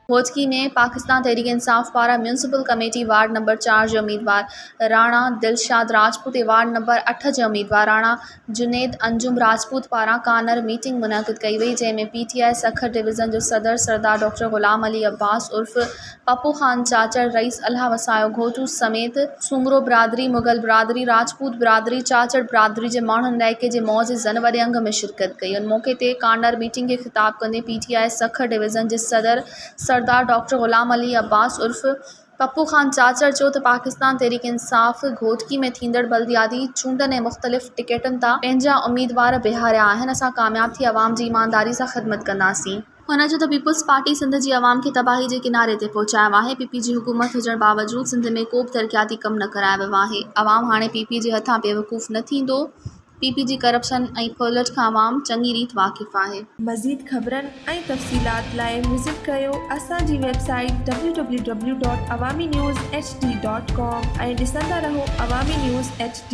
घोटकी में पाकिस्तान तहरीक इंसाफ पारा municipal committee ward number 4 जे उम्मीदवार राणा दिलशाद राजपूत ऐं वार्ड नंबर 8 जे उम्मीदवार राणा जुनेद अंजुम राजपूत पारां कानर मीटिंग मुनक़िद कई वई, जंहिंमें PTI सखर डिवीज़न जो सदर सरदार डॉक्टर ग़ुलाम अली अब्बास उर्फ़ पप्पू ख़ान चाचड़, रईस अल्लाह वसायो घोटू समेत सूमरो बिरादरी, मुग़ल बिरादरी, राजपूत बिरादरी, चाचड़ बिरादरी जे माण्हुनि इलाइक़े जे मुअज़्ज़िज़नि वॾे अंग में शिरकत कई। उन मौक़े ते कानर मीटिंग खे ख़िताब कंदे PTI सखर डिवीज़न जे सदर सरदार डॉक्टर ग़ुलाम अली अब्बास उर्फ़ पप्पू ख़ान चाचड़ चयो त पाकिस्तान तहरीक इंसाफ घोटकी में थींदड़ बल्दियाती चूंडनि ऐं मुख़्तलिफ़ टिकेटुनि तां पंहिंजा उम्मीदवार बीहारिया आहिनि। असां कामयाब थी अवाम जी ईमानदारी सां ख़िदमत कंदासीं। हुन चयो त पीपुल्स पार्टी सिंध जी अवाम खे तबाही जे किनारे ते पहुचायो आहे। PP जी हुकूमत हुजण बावजूद सिंध में को बि तरक़ियाती कमु न करायो वियो आहे। अवाम हाणे PP जे हथां बेवकूफ़ न थींदो। PP जी करप्शन ऐं फौलट खां अवाम चङी रीति वाक़िफ़ आहे। मज़ीद ख़बरनि ऐं तफ़सीलात लाइ विज़िट कयो असांजी वेबसाइट www.awamiNewsHD.com ऐं ॾिसंदा रहो अवामी न्यूज़ HD।